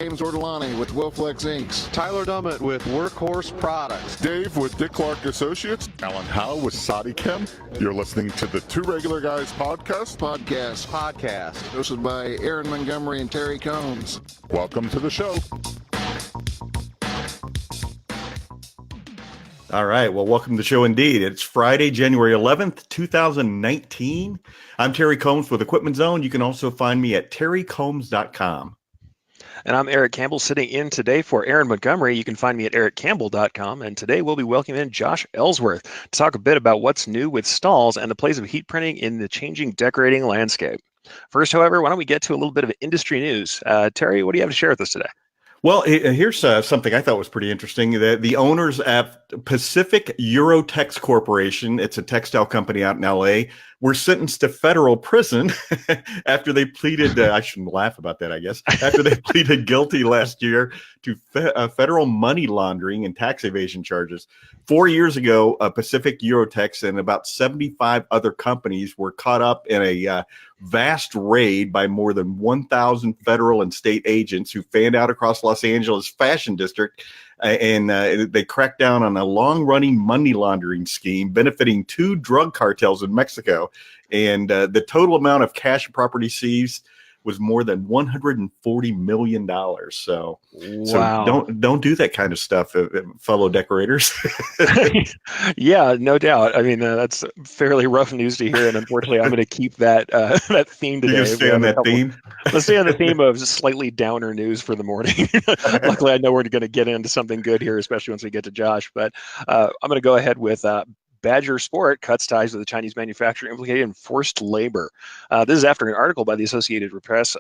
James Ortolani with Wilflex Inks. Tyler Dummett with Workhorse Products. Dave with Dick Clark Associates. Alan Howe with Sadi Chem. You're listening to the Two Regular Guys podcast. Hosted by Aaron Montgomery and Terry Combs. Welcome to the show. All right. Well, welcome to the show indeed. It's Friday, January 11th, 2019. I'm Terry Combs with Equipment Zone. You can also find me at terrycombs.com. And I'm Eric Campbell, sitting in today for Aaron Montgomery. You can find me at ericcampbell.com. And today we'll be welcoming in Josh Ellsworth to talk a bit about what's new with Stahls and the place of heat printing in the changing decorating landscape. First, however, why don't we get to a little bit of industry news? Terry, what do you have to share with us today? Well, here's something I thought was pretty interesting. The owners at Pacific Eurotex Corporation, it's a textile company out in L.A., were sentenced to federal prison after they pleaded, I shouldn't laugh about that, I guess, after they pleaded guilty last year to federal money laundering and tax evasion charges. 4 years ago, Pacific Eurotex and about 75 other companies were caught up in a vast raid by more than 1,000 federal and state agents who fanned out across Los Angeles fashion district. And they cracked down on a long-running money laundering scheme benefiting two drug cartels in Mexico. And the total amount of cash and property seized was more than $140 million. So don't do that kind of stuff, fellow decorators. Yeah, no doubt. I mean, that's fairly rough news to hear, and unfortunately, I'm going to keep that that theme today. You stay on that theme? Let's stay on the theme of just slightly downer news for the morning. Luckily, I know we're going to get into something good here, especially once we get to Josh. But I'm going to go ahead with Badger Sport cuts ties with a Chinese manufacturer implicated in forced labor. This is after an article by the Associated Press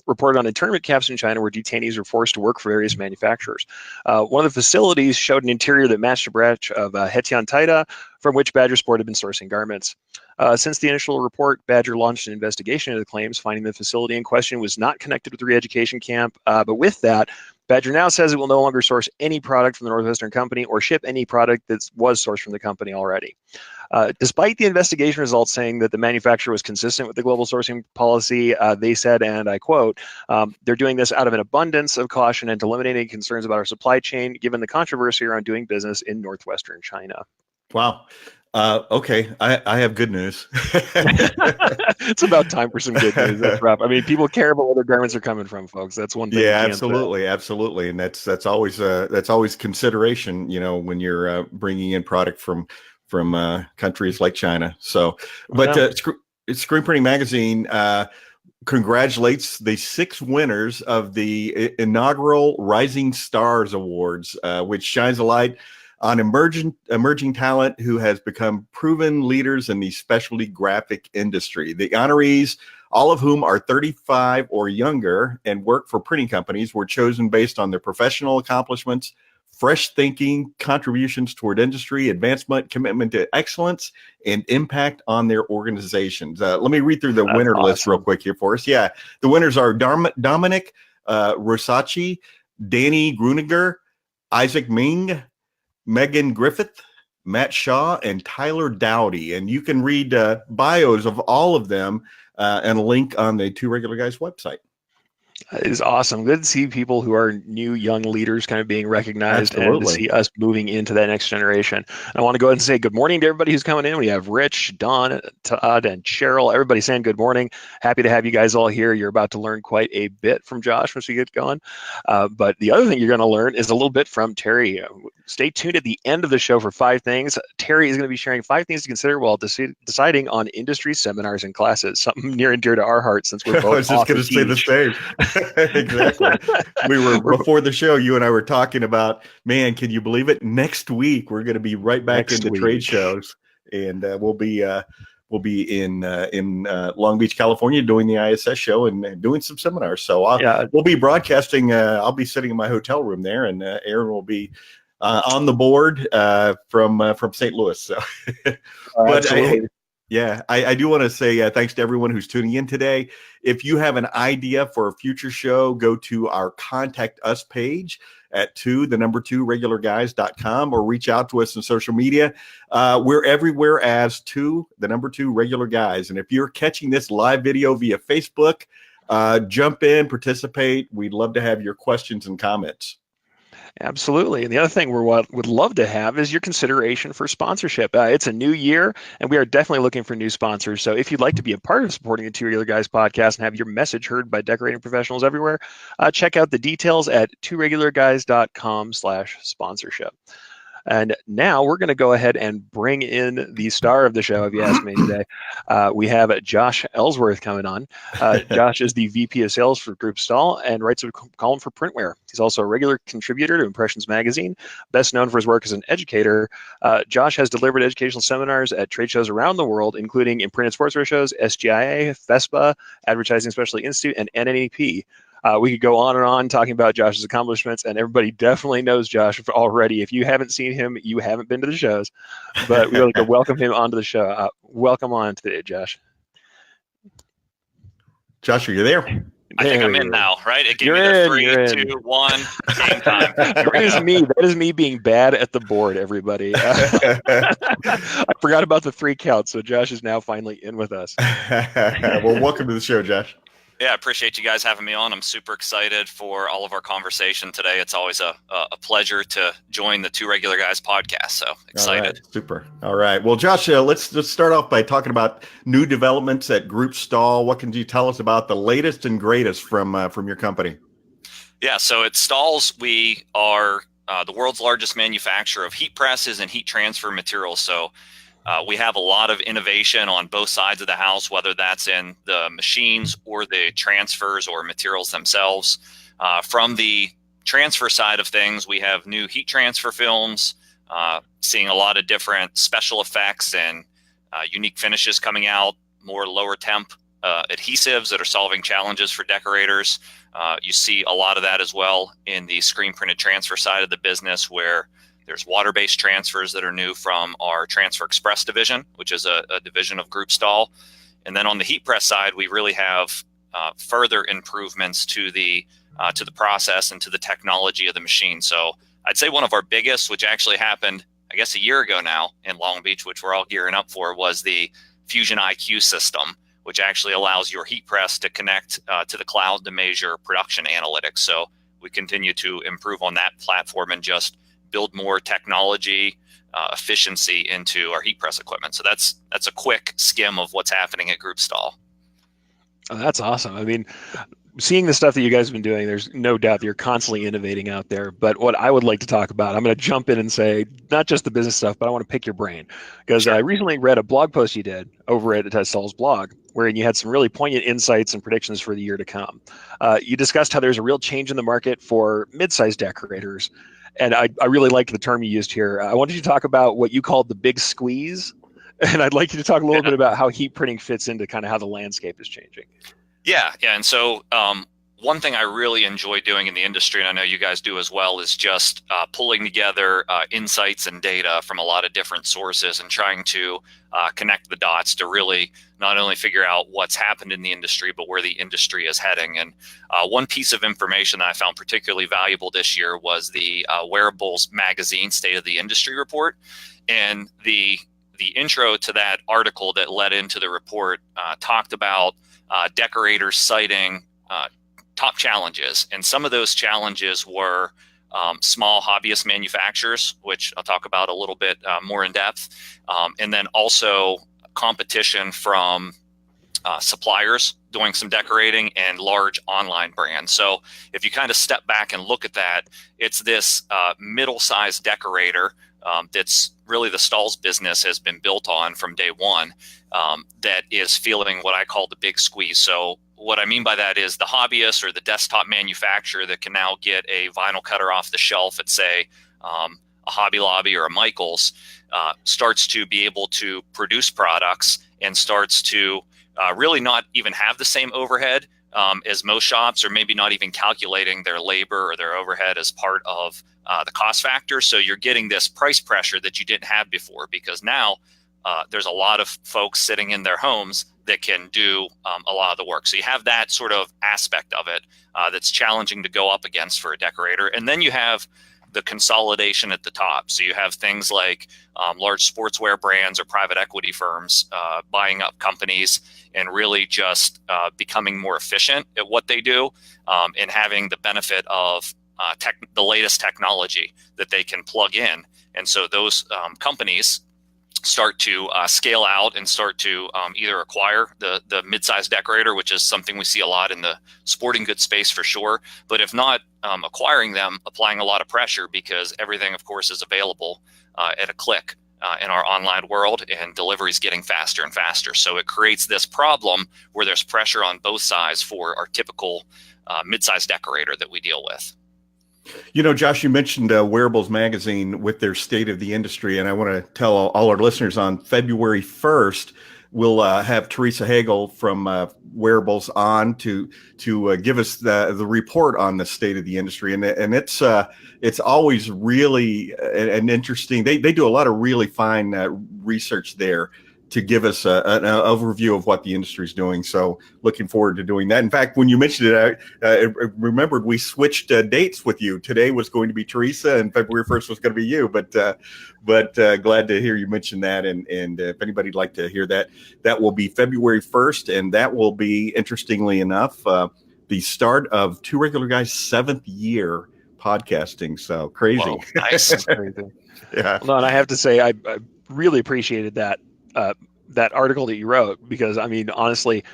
reported on internment camps in China where detainees are forced to work for various manufacturers. One of the facilities showed an interior that matched a branch of Hetian Taida, from which Badger Sport had been sourcing garments. Since the initial report, Badger launched an investigation into the claims, finding the facility in question was not connected with the re-education camp. But with that, Badger now says it will no longer source any product from the Northwestern Company or ship any product that was sourced from the company already. Despite the investigation results saying that the manufacturer was consistent with the global sourcing policy, they said, and I quote, they're doing this out of an abundance of caution and to eliminate any concerns about our supply chain, given the controversy around doing business in Northwestern China. Wow. Okay, I have good news. It's about time for some good news. That's rough. I mean, people care about where their garments are coming from, folks. That's one thing. Yeah, absolutely, and that's always consideration. You know, when you're bringing in product from countries like China. So, but Screen Printing Magazine congratulates the 6 winners of the inaugural Rising Stars Awards, which shines a light on emerging talent who has become proven leaders in the specialty graphic industry. The honorees, all of whom are 35 or younger and work for printing companies, were chosen based on their professional accomplishments, fresh thinking, contributions toward industry advancement, commitment to excellence, and impact on their organizations. Let me read through the winner list real quick here for us. Yeah, the winners are Dominic Rosacci, Danny Gruninger, Isaac Ming, Megan Griffith, Matt Shaw, and Tyler Dowdy. And you can read bios of all of them and a link on the Two Regular Guys website. It is awesome. Good to see people who are new, young leaders kind of being recognized. Absolutely. And to see us moving into that next generation. And I want to go ahead and say good morning to everybody who's coming in. We have Rich, Don, Todd, and Cheryl. Everybody saying good morning. Happy to have you guys all here. You're about to learn quite a bit from Josh once we get going. But the other thing you're going to learn is a little bit from Terry. Stay tuned at the end of the show for 5 things. Terry is going to be sharing 5 things to consider while deciding on industry seminars and classes, something near and dear to our hearts since we're both I was just going to say the same. Exactly. We were before the show. You and I were talking about, man, can you believe it? Next week we're going to be right back into trade shows, and we'll be in Long Beach, California, doing the ISS show and doing some seminars. So we'll be broadcasting. I'll be sitting in my hotel room there, and Aaron will be on the board from St. Louis. So, Absolutely. I do want to say thanks to everyone who's tuning in today. If you have an idea for a future show, go to our Contact Us page at 2regularguys.com or reach out to us on social media. We're everywhere as 2 Regular Guys. And if you're catching this live video via Facebook, Jump in, participate. We'd love to have your questions and comments. Absolutely. And the other thing would love to have is your consideration for sponsorship. It's a new year, and we are definitely looking for new sponsors. So if you'd like to be a part of supporting the Two Regular Guys podcast and have your message heard by decorating professionals everywhere, check out the details at tworegularguys.com/sponsorship. And now we're going to go ahead and bring in the star of the show, if you ask me today. We have Josh Ellsworth coming on. Josh is the VP of Sales for Groupe Stahl and writes a column for Printwear. He's also a regular contributor to Impressions Magazine, best known for his work as an educator. Josh has delivered educational seminars at trade shows around the world, including Imprinted Sportswear shows, SGIA, FESPA, Advertising Specialty Institute, and NNEP. We could go on and on talking about Josh's accomplishments, and everybody definitely knows Josh already. If you haven't seen him, you haven't been to the shows, but we would like to welcome him onto the show. Welcome on today, Josh. Josh, are you there? I think I'm in now, right? It gave me the 3, 2, 1, game time. That is me being bad at the board, everybody. I forgot about the 3 counts, so Josh is now finally in with us. Well, welcome to the show, Josh. Yeah, I appreciate you guys having me on. I'm super excited for all of our conversation today. It's always a pleasure to join the Two Regular Guys podcast. So excited. All right, super. All right. Well, Josh, let's just start off by talking about new developments at Groupe Stahl. What can you tell us about the latest and greatest from your company? Yeah, so at Stahls, we are the world's largest manufacturer of heat presses and heat transfer materials. So we have a lot of innovation on both sides of the house, whether that's in the machines or the transfers or materials themselves. From the transfer side of things, we have new heat transfer films, seeing a lot of different special effects and unique finishes coming out, more lower temp adhesives that are solving challenges for decorators. You see a lot of that as well in the screen printed transfer side of the business, where there's water-based transfers that are new from our Transfer Express division, which is a division of Groupe Stahl. And then on the heat press side, we really have further improvements to the process and to the technology of the machine. So I'd say one of our biggest, which actually happened, I guess, a year ago now in Long Beach, which we're all gearing up for, was the Fusion IQ system, which actually allows your heat press to connect to the cloud to measure production analytics. So we continue to improve on that platform and just build more technology efficiency into our heat press equipment. So that's a quick skim of what's happening at Groupe Stahl. Oh, that's awesome. I mean, seeing the stuff that you guys have been doing, there's no doubt that you're constantly innovating out there. But what I would like to talk about, I'm going to jump in and say, not just the business stuff, but I want to pick your brain. Because I recently read a blog post you did over at Stahls blog, wherein you had some really poignant insights and predictions for the year to come. You discussed how there's a real change in the market for mid-sized decorators. And I really liked the term you used here. I wanted you to talk about what you called the big squeeze. And I'd like you to talk a little bit about how heat printing fits into kind of how the landscape is changing. Yeah. And so one thing I really enjoy doing in the industry, and I know you guys do as well, is just pulling together insights and data from a lot of different sources and trying to connect the dots to really not only figure out what's happened in the industry, but where the industry is heading. And one piece of information that I found particularly valuable this year was the Wearables Magazine State of the Industry report. And the intro to that article that led into the report talked about decorators citing top challenges. And some of those challenges were small hobbyist manufacturers, which I'll talk about a little bit more in depth. And then also competition from suppliers doing some decorating and large online brands. So if you kind of step back and look at that, it's this middle-sized decorator that's really the Stahls business has been built on from day one, that is feeling what I call the big squeeze. So what I mean by that is the hobbyist or the desktop manufacturer that can now get a vinyl cutter off the shelf at, say, a Hobby Lobby or a Michaels, starts to be able to produce products and starts to really not even have the same overhead as most shops, or maybe not even calculating their labor or their overhead as part of the cost factor. So you're getting this price pressure that you didn't have before, because now there's a lot of folks sitting in their homes that can do a lot of the work. So you have that sort of aspect of it that's challenging to go up against for a decorator. And then you have the consolidation at the top. So you have things like large sportswear brands or private equity firms buying up companies and really just becoming more efficient at what they do, and having the benefit of the latest technology that they can plug in. And so those companies start to scale out and start to either acquire the mid-sized decorator, which is something we see a lot in the sporting goods space for sure. But if not acquiring them, applying a lot of pressure, because everything, of course, is available at a click in our online world, and delivery is getting faster and faster. So it creates this problem where there's pressure on both sides for our typical mid-sized decorator that we deal with. You know, Josh, you mentioned Wearables Magazine with their State of the Industry, and I want to tell all our listeners on February 1st, we'll have Teresa Hagel from Wearables on to give us the report on the state of the industry, and it's always really an interesting. They do a lot of really fine research there to give us an overview of what the industry is doing. So looking forward to doing that. In fact, when you mentioned it, I remembered we switched dates with you. Today was going to be Teresa and February 1st was going to be you, but glad to hear you mention that. And if anybody'd like to hear that, that will be February 1st. And that will be, interestingly enough, the start of Two Regular Guys' 7th year podcasting. So crazy. Whoa, nice. That's crazy. Yeah. Well, and I have to say, I really appreciated that article that you wrote, because I mean, honestly,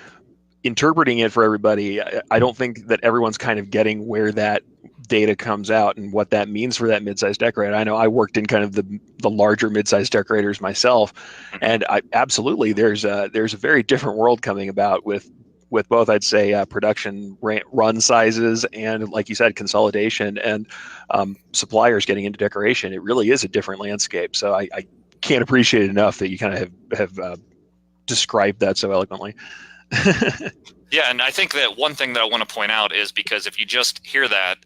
interpreting it for everybody, I don't think that everyone's kind of getting where that data comes out and what that means for that mid-sized decorator. I know I worked in kind of the larger mid-sized decorators myself, and absolutely there's a very different world coming about with both, I'd say, production run sizes and, like you said, consolidation and suppliers getting into decoration. It really is a different landscape. So I can't appreciate it enough that you kind of have described that so eloquently. Yeah, and I think that one thing that I want to point out is, because if you just hear that,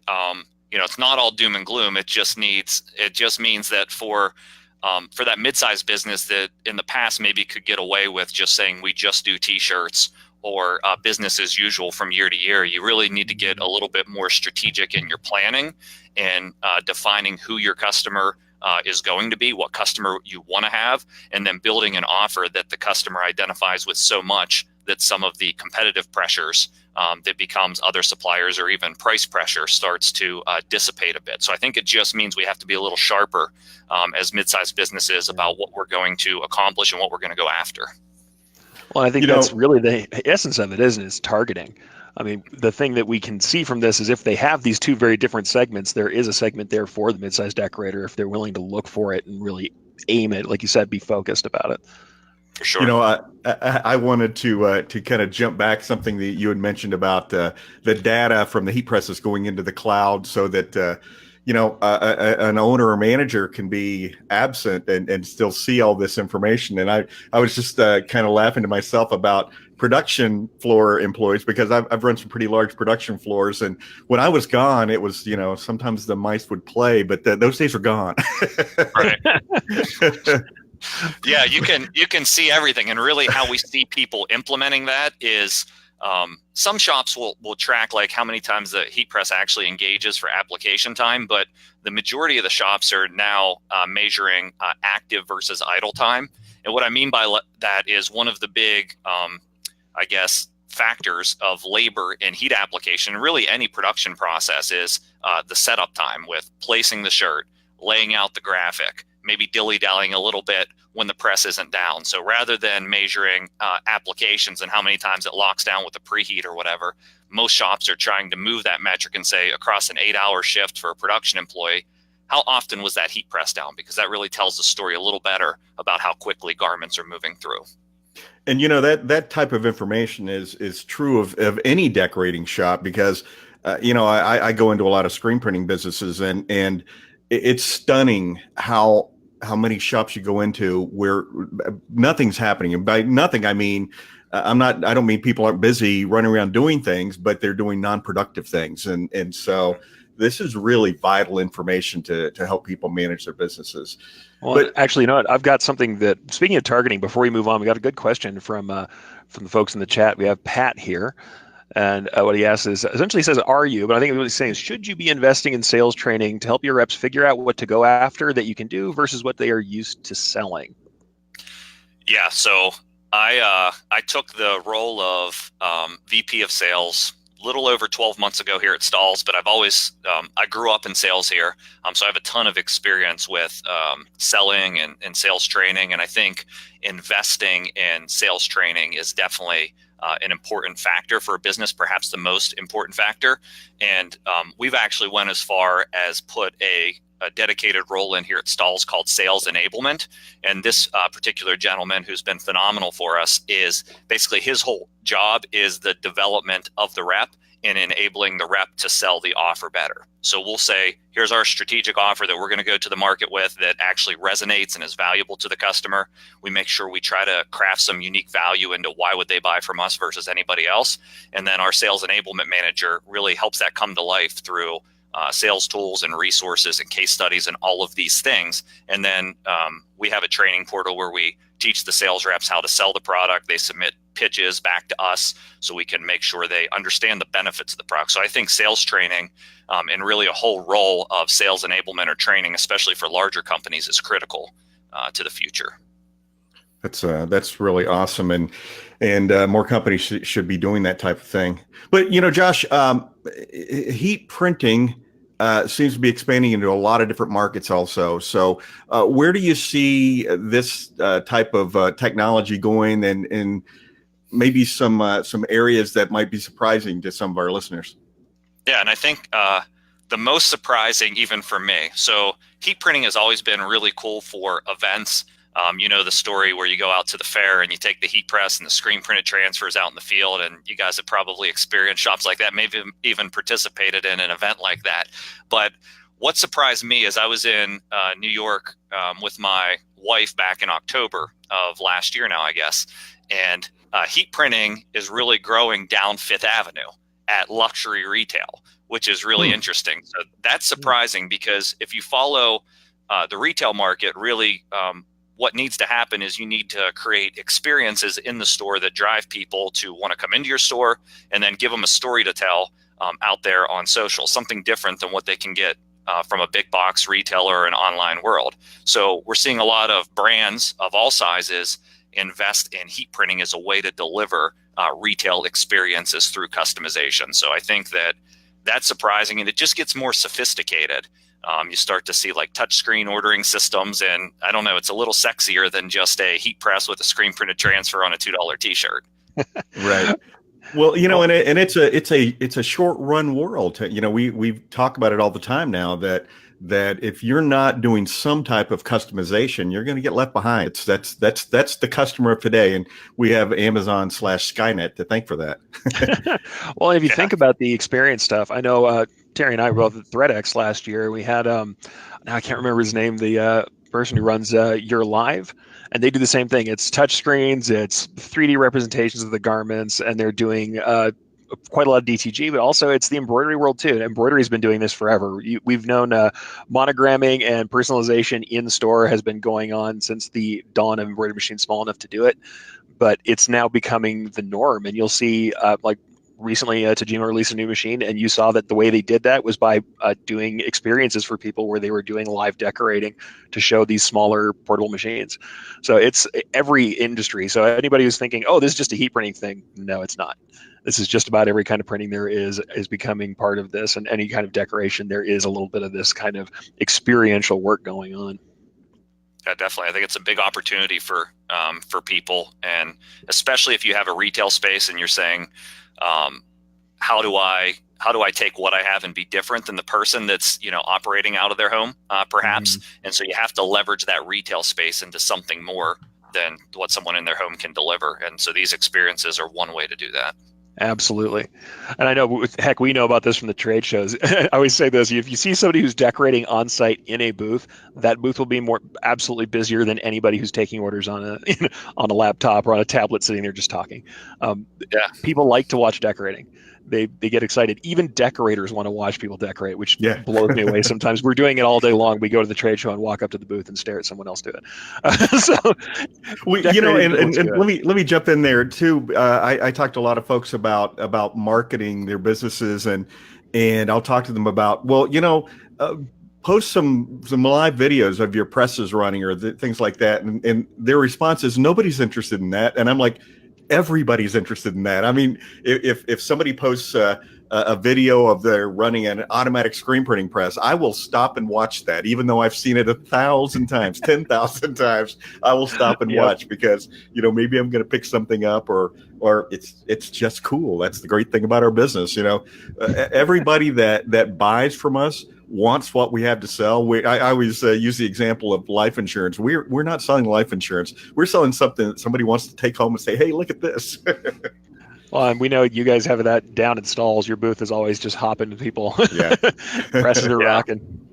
it's not all doom and gloom. It just means that for that mid-sized business that in the past maybe could get away with just saying we just do T-shirts or business as usual from year to year, you really need to get a little bit more strategic in your planning and defining who your customer is going to be, what customer you want to have, and then building an offer that the customer identifies with so much that some of the competitive pressures that becomes other suppliers or even price pressure starts to dissipate a bit. So I think it just means we have to be a little sharper as mid-sized businesses about what we're going to accomplish and what we're going to go after. Well, I think that's really the essence of it, isn't it? It's targeting. I mean, the thing that we can see from this is if they have these two very different segments, there is a segment there for the mid-sized decorator if they're willing to look for it and really aim it, like you said, be focused about it. For sure. You know, I wanted to kind of jump back something that you had mentioned about the data from the heat presses going into the cloud, so that an owner or manager can be absent and still see all this information. And I was just kind of laughing to myself about production floor employees, because I've run some pretty large production floors, and when I was gone, it was, sometimes the mice would play, but those days are gone. Right. Yeah, you can see everything, and really how we see people implementing that is some shops will track like how many times the heat press actually engages for application time, but the majority of the shops are now measuring active versus idle time. And what I mean by that is one of the big, factors of labor in heat application, and really any production process, is the setup time with placing the shirt, laying out the graphic, maybe dilly-dallying a little bit when the press isn't down. So rather than measuring applications and how many times it locks down with the preheat or whatever, most shops are trying to move that metric and say, across an 8-hour shift for a production employee, how often was that heat press down? Because that really tells the story a little better about how quickly garments are moving through. And that type of information is true of any decorating shop, because I go into a lot of screen printing businesses, and it's stunning how many shops you go into where nothing's happening. And by nothing, I mean, I don't mean people aren't busy running around doing things, but they're doing non-productive things. And so this is really vital information to help people manage their businesses. Well, but actually, I've got something that, speaking of targeting, before we move on, we got a good question from the folks in the chat. We have Pat here. And what he asks is essentially says, "Are you?" But I think what he's saying is, should you be investing in sales training to help your reps figure out what to go after that you can do versus what they are used to selling? Yeah, so I took the role of VP of Sales a little over 12 months ago here at Stahls, but I've always I grew up in sales here, so I have a ton of experience with selling and sales training, and I think investing in sales training is definitely an important factor for a business, perhaps the most important factor. And we've actually went as far as put a dedicated role in here at Stahls called sales enablement. And this particular gentleman who's been phenomenal for us is basically his whole job is the development of the rep and enabling the rep to sell the offer better. So we'll say, here's our strategic offer that we're going to go to the market with that actually resonates and is valuable to the customer. We make sure we try to craft some unique value into why would they buy from us versus anybody else. And then our sales enablement manager really helps that come to life through sales tools and resources and case studies and all of these things. And then we have a training portal where we teach the sales reps how to sell the product. They submit pitches back to us so we can make sure they understand the benefits of the product. So I think sales training and really a whole role of sales enablement or training, especially for larger companies, is critical to the future. That's really awesome, and more companies should be doing that type of thing. But Josh, heat printing seems to be expanding into a lot of different markets also. So where do you see this type of technology going, and maybe some areas that might be surprising to some of our listeners? Yeah, and I think the most surprising, even for me, so heat printing has always been really cool for events. The story where you go out to the fair and you take the heat press and the screen printed transfers out in the field, and you guys have probably experienced shops like that, maybe even participated in an event like that. But what surprised me is I was in New York with my wife back in October of last year now, I guess, and heat printing is really growing down Fifth Avenue at luxury retail, which is really interesting. So that's surprising because if you follow the retail market, really what needs to happen is you need to create experiences in the store that drive people to want to come into your store and then give them a story to tell out there on social, something different than what they can get from a big box retailer or an online world. So we're seeing a lot of brands of all sizes invest in heat printing as a way to deliver retail experiences through customization. So I think that that's surprising, and it just gets more sophisticated. You start to see like touchscreen ordering systems, and I don't know, it's a little sexier than just a heat press with a screen printed transfer on a $2 t-shirt. Right. Well, and it's a short run world. We talk about it all the time now that if you're not doing some type of customization, you're going to get left behind. That's the customer of today, and we have Amazon/Skynet to thank for that. Well, if you think about the experience stuff, I know Terry and I were both at ThreadX last year. We had now I can't remember his name, the person who runs Your Live, and they do the same thing. It's touch screens, it's 3D representations of the garments, and they're doing quite a lot of DTG, but also it's the embroidery world too. Embroidery's been doing this forever. We've known monogramming and personalization in store has been going on since the dawn of embroidery machines small enough to do it, but it's now becoming the norm. And you'll see like recently Tajima released a new machine, and you saw that the way they did that was by doing experiences for people where they were doing live decorating to show these smaller portable machines. So it's every industry. So anybody who's thinking, oh, this is just a heat printing thing, no, it's not. This is just about every kind of printing there is becoming part of this, and any kind of decoration, there is a little bit of this kind of experiential work going on. Yeah, definitely. I think it's a big opportunity for people, and especially if you have a retail space and you're saying, how do I take what I have and be different than the person that's operating out of their home, perhaps? And so you have to leverage that retail space into something more than what someone in their home can deliver. And so these experiences are one way to do that. Absolutely. And I know, heck, we know about this from the trade shows. I always say this: if you see somebody who's decorating on site in a booth, that booth will be absolutely busier than anybody who's taking orders on a laptop or on a tablet sitting there just talking. People like to watch decorating. they get excited. Even decorators want to watch people decorate, which Yeah. blows me away sometimes. We're doing it all day long. We go to the trade show and walk up to the booth and stare at someone else do it. So, and let me jump in there too. I talked to a lot of folks about marketing their businesses, and I'll talk to them about, post some live videos of your presses running or things like that, and their response is nobody's interested in that, and I'm like, everybody's interested in that. I mean, if somebody posts a video of their running an automatic screen printing press, I will stop and watch that, even though I've seen it 1,000 times, 10,000 times. I will stop and watch because maybe I'm going to pick something up, or it's just cool. That's the great thing about our business. Everybody that buys from us wants what we have to sell. I always use the example of life insurance. We're not selling life insurance. We're selling something that somebody wants to take home and say, hey, look at this. Well, and we know you guys have that down at Stahls. Your booth is always just hopping to people. Yeah. Presses are rocking.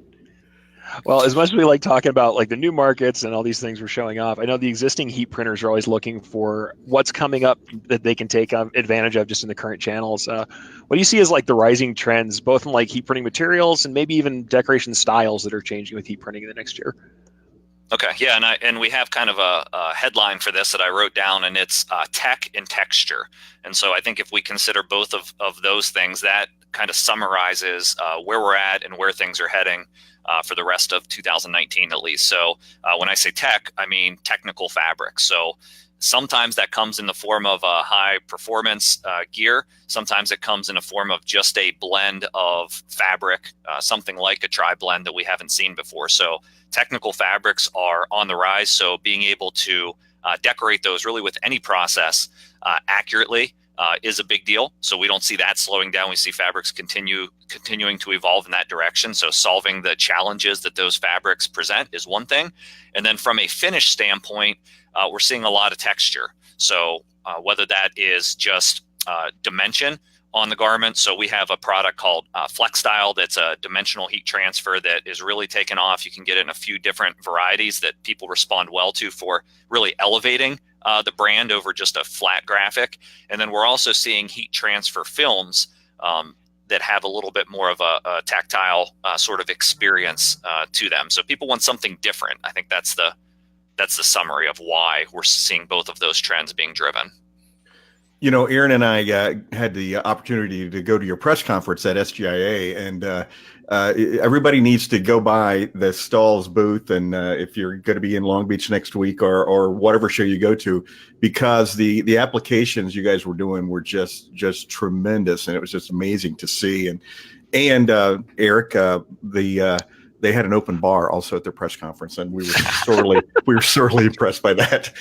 Well, as much as we like talking about like the new markets and all these things we're showing off, I know the existing heat printers are always looking for what's coming up that they can take advantage of just in the current channels. What do you see as like the rising trends, both in like heat printing materials and maybe even decoration styles that are changing with heat printing in the next year? Okay, yeah, and we have kind of a headline for this that I wrote down, and it's tech and texture. And so I think if we consider both of those things, that kind of summarizes where we're at and where things are heading for the rest of 2019 at least. So when I say tech, I mean technical fabrics. So sometimes that comes in the form of a high performance gear. Sometimes it comes in a form of just a blend of fabric, something like a tri-blend that we haven't seen before. So technical fabrics are on the rise. So being able to decorate those really with any process accurately is a big deal. So we don't see that slowing down. We see fabrics continuing to evolve in that direction. So solving the challenges that those fabrics present is one thing. And then from a finish standpoint, we're seeing a lot of texture. So whether that is just dimension on the garment. So we have a product called Flex Style that's a dimensional heat transfer that is really taken off. You can get it in a few different varieties that people respond well to for really elevating the brand over just a flat graphic. And then we're also seeing heat transfer films that have a little bit more of a tactile sort of experience to them. So people want something different. I think that's the summary of why we're seeing both of those trends being driven. Aaron and I had the opportunity to go to your press conference at SGIA, and everybody needs to go by the Stahls booth. And if you're going to be in Long Beach next week or whatever show you go to, because the applications you guys were doing were just tremendous, and it was just amazing to see. And Eric, they had an open bar also at their press conference, and we were sorely impressed by that.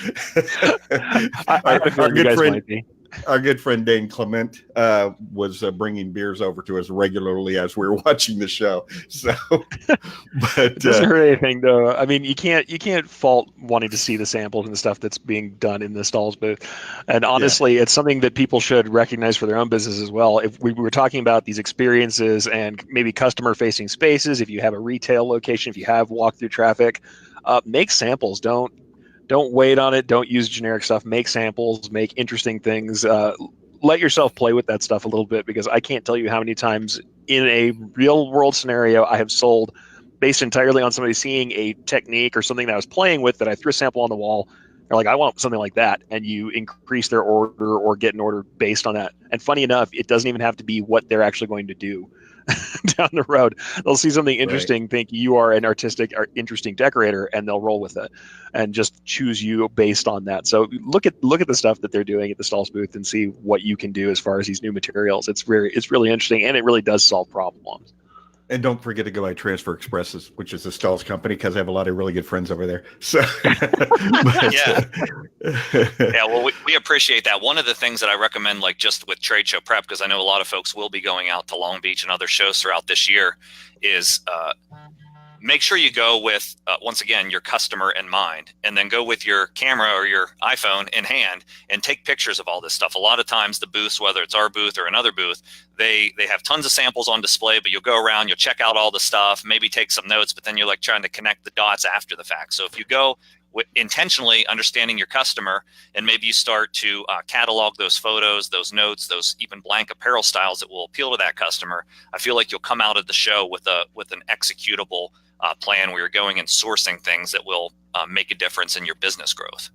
Our good friend Dane Clement was bringing beers over to us regularly as we were watching the show. So, but it doesn't hurt anything, though. I mean, you can't fault wanting to see the samples and the stuff that's being done in the Stahls booth. And honestly, it's something that people should recognize for their own business as well. If we were talking about these experiences and maybe customer-facing spaces, if you have a retail location, if you have walk-through traffic, make samples. Don't wait on it. Don't use generic stuff. Make samples. Make interesting things. Let yourself play with that stuff a little bit, because I can't tell you how many times in a real world scenario I have sold based entirely on somebody seeing a technique or something that I was playing with that I threw a sample on the wall. They're like, I want something like that. And you increase their order or get an order based on that. And funny enough, it doesn't even have to be what they're actually going to do down the road. They'll see something interesting, think you are an artistic or interesting decorator, and they'll roll with it and just choose you based on that. So look at the stuff that they're doing at the Stahls booth and see what you can do as far as these new materials. It's really interesting, and it really does solve problems. And don't forget to go by Transfer Expresses, which is a Stahls company, because I have a lot of really good friends over there. So, Well, we appreciate that. One of the things that I recommend, like just with trade show prep, because I know a lot of folks will be going out to Long Beach and other shows throughout this year, is make sure you go with, once again, your customer in mind, and then go with your camera or your iPhone in hand and take pictures of all this stuff. A lot of times the booths, whether it's our booth or another booth, they have tons of samples on display, but you'll go around, you'll check out all the stuff, maybe take some notes, but then you're like trying to connect the dots after the fact. So if you go intentionally understanding your customer, and maybe you start to catalog those photos, those notes, those even blank apparel styles that will appeal to that customer. I feel like you'll come out of the show with an executable plan where you're going and sourcing things that will make a difference in your business growth.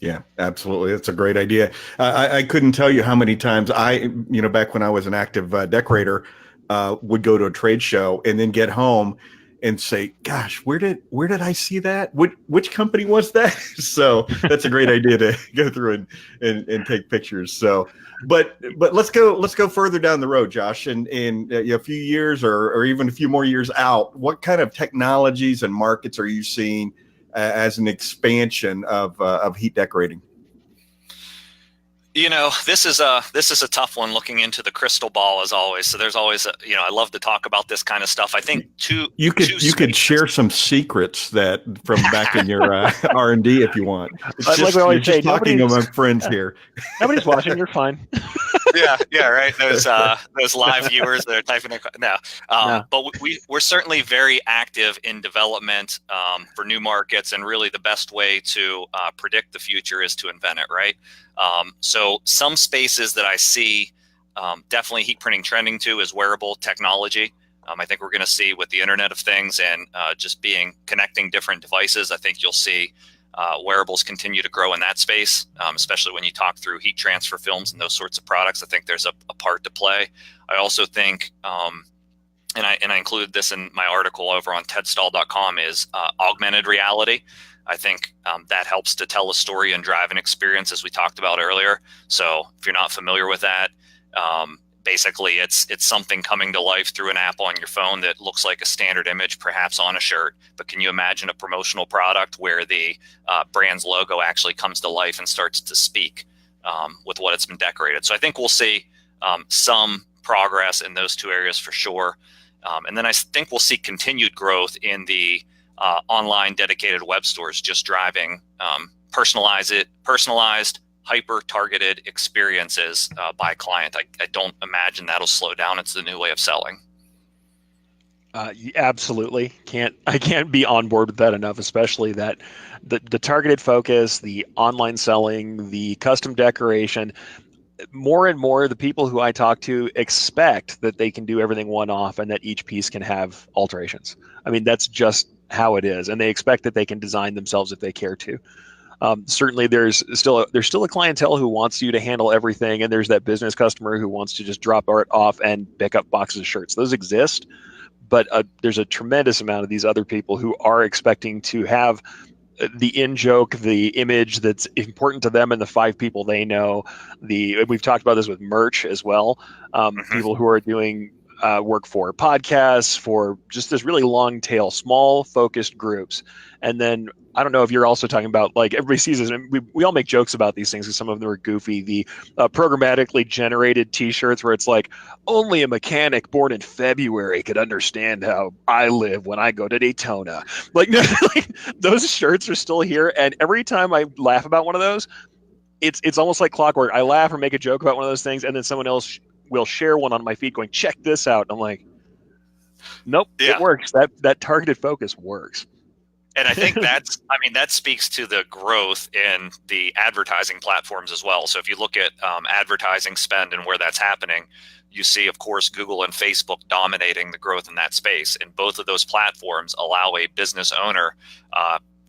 Yeah, absolutely. That's a great idea. I couldn't tell you how many times back when I was an active decorator, would go to a trade show and then get home and say, gosh, where did I see that? Which company was that? So that's a great idea to go through and take pictures. So, but let's go further down the road, Josh, and a few years or even a few more years out, what kind of technologies and markets are you seeing as an expansion of heat decorating? This is a tough one, looking into the crystal ball as always. So there's always, I love to talk about this kind of stuff. I think you could share some secrets that from back in your R&D if you want. It's like we always say, talking among friends here. Nobody's watching. You're fine. Yeah, right. Those live viewers that are typing in. No. But we're certainly very active in development for new markets, and really the best way to predict the future is to invent it, right? So some spaces that I see definitely heat printing trending to is wearable technology. I think we're going to see with the Internet of Things and just connecting different devices, I think you'll see wearables continue to grow in that space, especially when you talk through heat transfer films and those sorts of products. I think there's a part to play. I also think, and I included this in my article over on tedstahl.com, is augmented reality. I think that helps to tell a story and drive an experience, as we talked about earlier. So if you're not familiar with that, basically it's something coming to life through an app on your phone that looks like a standard image, perhaps on a shirt. But can you imagine a promotional product where the brand's logo actually comes to life and starts to speak with what it's been decorated? So I think we'll see some progress in those two areas for sure. And then I think we'll see continued growth in the online dedicated web stores, just driving personalized, hyper-targeted experiences by client. I don't imagine that'll slow down. It's the new way of selling. Absolutely. I can't be on board with that enough, especially that the targeted focus, the online selling, the custom decoration. More and more, the people who I talk to expect that they can do everything one-off and that each piece can have alterations. I mean, that's just how it is, and they expect that they can design themselves if they care to. Certainly, there's still a clientele who wants you to handle everything, and there's that business customer who wants to just drop art off and pick up boxes of shirts. Those exist, but there's a tremendous amount of these other people who are expecting to have the in-joke, the image that's important to them and the 5 people they know. We've talked about this with merch as well. People who are doing work for podcasts, for just this really long tail, small focused groups. And then I don't know if you're also talking about, like, everybody sees this, and we all make jokes about these things because some of them are goofy. The programmatically generated T-shirts where it's like, only a mechanic born in February could understand how I live when I go to Daytona. Like those shirts are still here, and every time I laugh about one of those, it's almost like clockwork. I laugh or make a joke about one of those things, and then someone else will share one on my feed going, check this out. And I'm like, nope, It works. That targeted focus works. And I think that speaks to the growth in the advertising platforms as well. So if you look at advertising spend and where that's happening, you see, of course, Google and Facebook dominating the growth in that space. And both of those platforms allow a business owner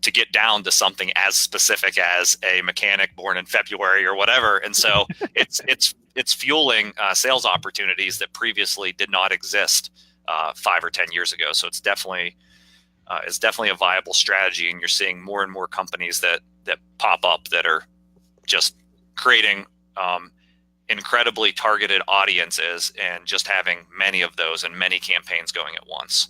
to get down to something as specific as a mechanic born in February or whatever. And so it's fueling sales opportunities that previously did not exist 5 or 10 years ago. So it's definitely a viable strategy, and you're seeing more and more companies that pop up that are just creating incredibly targeted audiences and just having many of those and many campaigns going at once.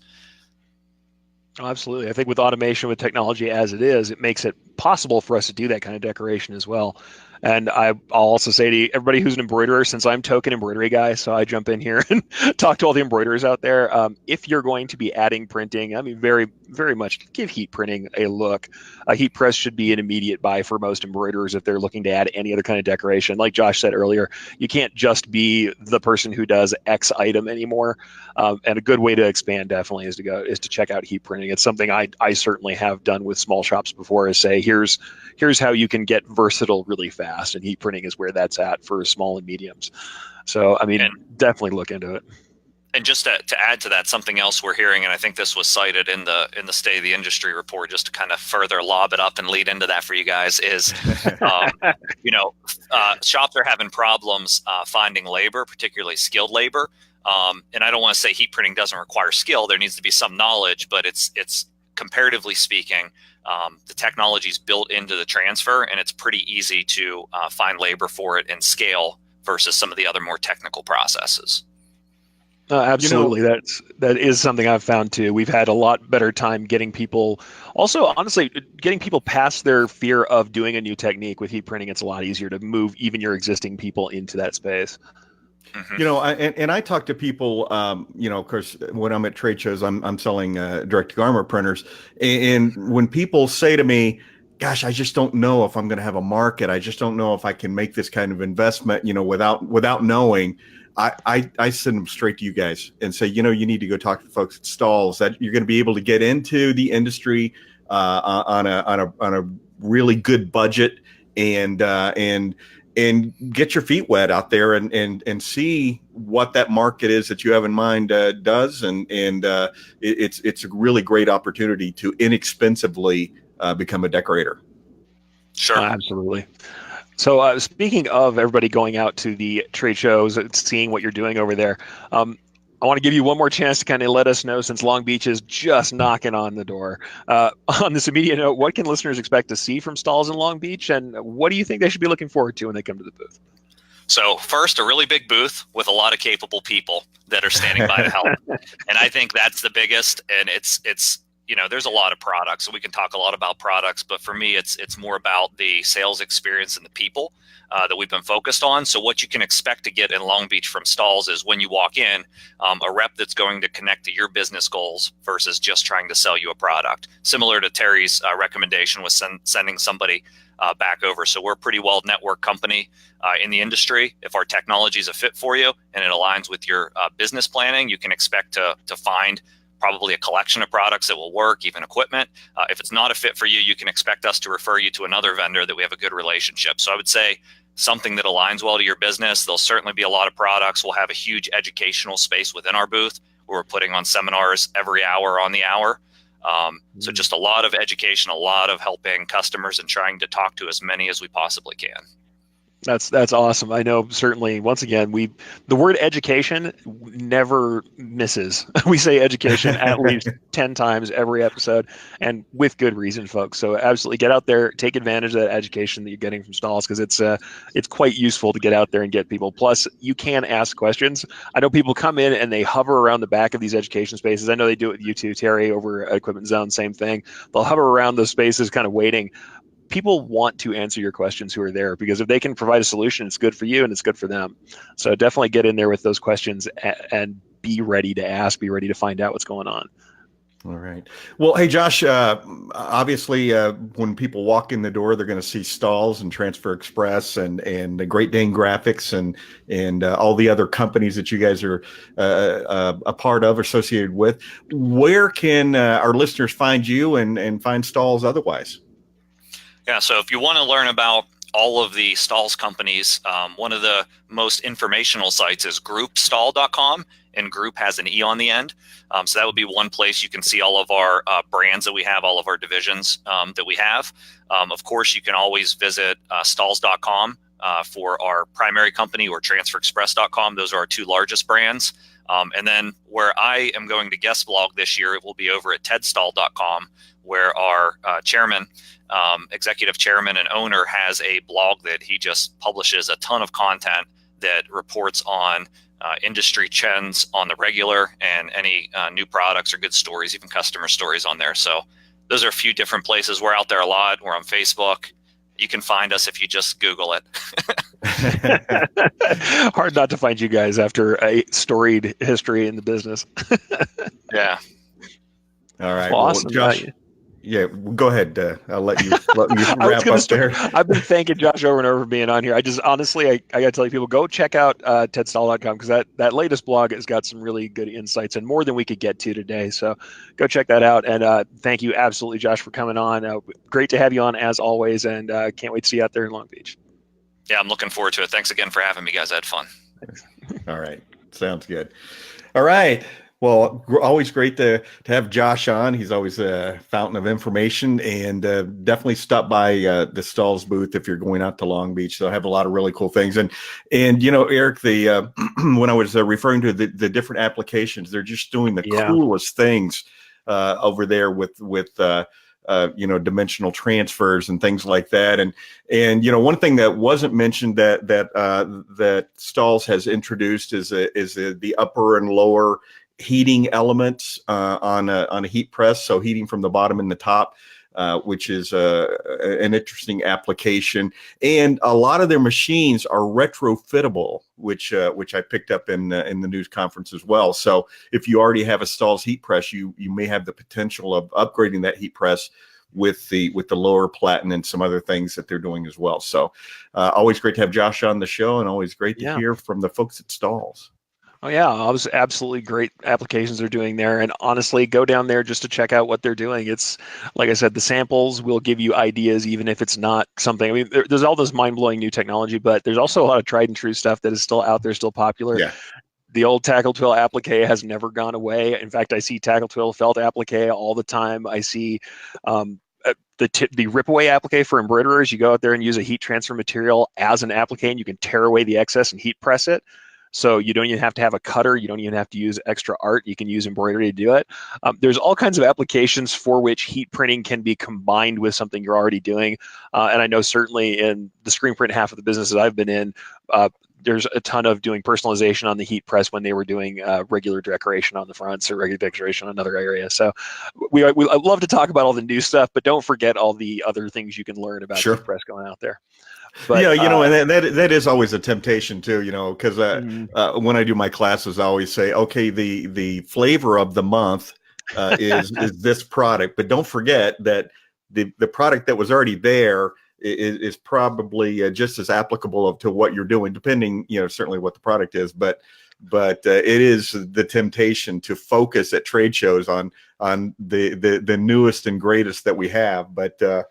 Oh, absolutely. I think with automation, with technology as it is, it makes it possible for us to do that kind of decoration as well. And I'll also say to everybody who's an embroiderer, since I'm token embroidery guy, so I jump in here and talk to all the embroiderers out there. If you're going to be adding printing, I mean, very, very much give heat printing a look. A heat press should be an immediate buy for most embroiderers if they're looking to add any other kind of decoration. Like Josh said earlier, you can't just be the person who does X item anymore. And a good way to expand definitely is to check out heat printing. It's something I certainly have done with small shops before. Is say here's how you can get versatile really fast, and heat printing is where that's at for small and mediums. So I mean, definitely look into it. And just to add to that, something else we're hearing, and I think this was cited in the State of the Industry report, just to kind of further lob it up and lead into that for you guys, is shops are having problems finding labor, particularly skilled labor. And I don't want to say heat printing doesn't require skill. There needs to be some knowledge, but it's comparatively speaking, the technology is built into the transfer, and it's pretty easy to find labor for it and scale versus some of the other more technical processes. Absolutely. That is something I've found too. We've had a lot better time getting people, also honestly, getting people past their fear of doing a new technique. With heat printing, it's a lot easier to move even your existing people into that space. Mm-hmm. I talk to people, of course, when I'm at trade shows, I'm selling direct to garment printers. And when people say to me, gosh, I just don't know if I'm going to have a market. I just don't know if I can make this kind of investment, without knowing. I send them straight to you guys and say, you need to go talk to the folks at Stahls, that you're going to be able to get into the industry on a really good budget and get your feet wet out there and see what that market is that you have in mind does. It's a really great opportunity to inexpensively become a decorator. Sure. Absolutely. So speaking of everybody going out to the trade shows and seeing what you're doing over there, I want to give you one more chance to kind of let us know, since Long Beach is just knocking on the door. On this immediate note, what can listeners expect to see from Stahls in Long Beach, and what do you think they should be looking forward to when they come to the booth? So first, a really big booth with a lot of capable people that are standing by to help. And I think that's the biggest, and it's there's a lot of products, so we can talk a lot about products, but for me, it's more about the sales experience and the people that we've been focused on. So what you can expect to get in Long Beach from Stahls is, when you walk in, a rep that's going to connect to your business goals versus just trying to sell you a product. Similar to Terry's recommendation with sending somebody back over. So we're a pretty well networked company in the industry. If our technology is a fit for you and it aligns with your business planning, you can expect to find probably a collection of products that will work, even equipment. If it's not a fit for you, you can expect us to refer you to another vendor that we have a good relationship. So I would say something that aligns well to your business. There'll certainly be a lot of products. We'll have a huge educational space within our booth where we're putting on seminars every hour on the hour. So just a lot of education, a lot of helping customers and trying to talk to as many as we possibly can. That's awesome. I know, certainly, once again, the word education never misses. We say education at least 10 times every episode, and with good reason, folks. So absolutely get out there, take advantage of that education that you're getting from Stahls, because it's quite useful to get out there and get people. Plus, you can ask questions. I know people come in and they hover around the back of these education spaces. I know they do it with you too, Terry, over at Equipment Zone, same thing. They'll hover around those spaces kind of waiting. People want to answer your questions who are there, because if they can provide a solution, it's good for you and it's good for them. So definitely get in there with those questions and be ready to ask, be ready to find out what's going on. All right. Well, hey, Josh, obviously, when people walk in the door, they're going to see Stahls and Transfer Express and the Great Dane Graphics and all the other companies that you guys are a part of, associated with. Where can our listeners find you and find Stahls otherwise? Yeah, so if you want to learn about all of the Stahls companies, one of the most informational sites is groupestahl.com, and group has an E on the end. So that would be one place you can see all of our brands that we have, all of our divisions that we have. Of course, you can always visit stahls.com for our primary company, or transferexpress.com. Those are our two largest brands. And then where I am going to guest blog this year, it will be over at tedstahl.com, where our chairman, executive chairman and owner, has a blog that he just publishes a ton of content that reports on industry trends on the regular, and any new products or good stories, even customer stories on there. So those are a few different places. We're out there a lot. We're on Facebook, you can find us if you just Google it. Hard not to find you guys after a storied history in the business. Yeah. All right. Well, Well, awesome. Josh, yeah, go ahead. I'll let you wrap up there. I've been thanking Josh over and over for being on here. I just honestly, I got to tell you, people, go check out tedstahl.com, because that latest blog has got some really good insights and more than we could get to today. So go check that out. And thank you, absolutely, Josh, for coming on. Great to have you on as always, and can't wait to see you out there in Long Beach. Yeah, I'm looking forward to it. Thanks again for having me, guys. I had fun. All right. Sounds good. All right. Well, always great to have Josh on. He's always a fountain of information, and definitely stop by the Stahls booth if you're going out to Long Beach. They'll have a lot of really cool things. And Eric, the when I was referring to the different applications, they're just doing the coolest things over there with dimensional transfers and things like that. And one thing that wasn't mentioned that Stahls has introduced is the upper and lower heating elements on a heat press, so heating from the bottom and the top, which is an interesting application. And a lot of their machines are retrofittable, which I picked up in the news conference as well. So if you already have a Stahls heat press, you may have the potential of upgrading that heat press with the lower platen and some other things that they're doing as well. So always great to have Josh on the show, and always great to hear from the folks at Stahls. Oh yeah, I was absolutely great applications they're doing there, and honestly, go down there just to check out what they're doing. It's like I said, the samples will give you ideas, even if it's not something. I mean, there's all this mind-blowing new technology, but there's also a lot of tried and true stuff that is still out there, still popular. Yeah. The old tackle twill applique has never gone away. In fact, I see tackle twill felt applique all the time. I see the rip away applique for embroiderers. You go out there and use a heat transfer material as an applique, and you can tear away the excess and heat press it. So you don't even have to have a cutter. You don't even have to use extra art. You can use embroidery to do it. There's all kinds of applications for which heat printing can be combined with something you're already doing. And I know certainly in the screen print half of the business that I've been in, there's a ton of doing personalization on the heat press when they were doing regular decoration on the fronts or regular decoration on another area. So we love to talk about all the new stuff, but don't forget all the other things you can learn about heat press going out there. But, and that is always a temptation too, because when I do my classes, I always say, okay, the flavor of the month is this product, but don't forget that the product that was already there is probably just as applicable to what you're doing, depending, certainly what the product is, but it is the temptation to focus at trade shows on the newest and greatest that we have. But there's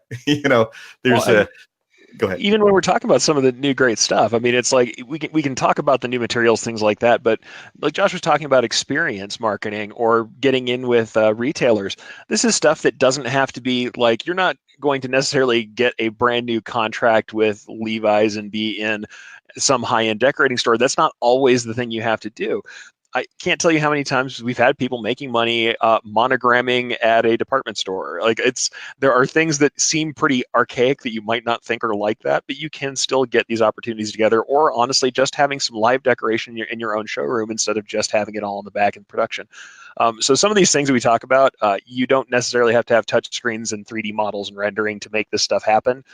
go ahead. Even when we're talking about some of the new great stuff, I mean, it's like we can talk about the new materials, things like that, but like Josh was talking about experience marketing or getting in with retailers. This is stuff that doesn't have to be like, you're not going to necessarily get a brand new contract with Levi's and be in some high-end decorating store. That's not always the thing you have to do. I can't tell you how many times we've had people making money monogramming at a department store. Like there are things that seem pretty archaic that you might not think are like that, but you can still get these opportunities together. Or honestly, just having some live decoration in your own showroom instead of just having it all in the back in production. So some of these things that we talk about, you don't necessarily have to have touch screens and 3D models and rendering to make this stuff happen.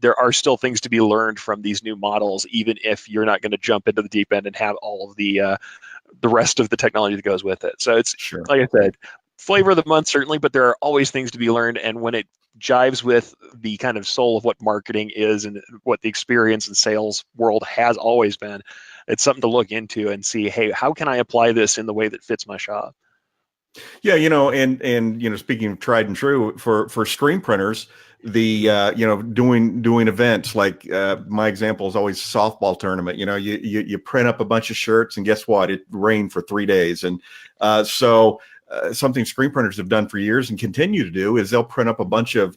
There are still things to be learned from these new models, even if you're not going to jump into the deep end and have all of the rest of the technology that goes with it. So it's, like I said, flavor of the month, certainly, but there are always things to be learned. And when it jives with the kind of soul of what marketing is and what the experience and sales world has always been, it's something to look into and see, hey, how can I apply this in the way that fits my shop? Yeah, and speaking of tried and true for screen printers, the doing events like my example is always softball tournament. You print up a bunch of shirts, and guess what? It rained for 3 days, and so something screen printers have done for years and continue to do is they'll print a bunch of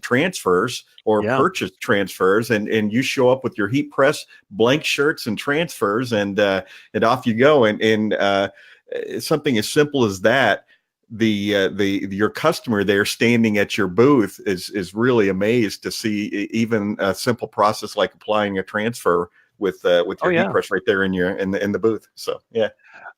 transfers or purchase transfers, and you show up with your heat press, blank shirts and transfers, and off you go, and something as simple as that, your customer there standing at your booth is really amazed to see even a simple process like applying a transfer with your heat press right there in the booth. So yeah.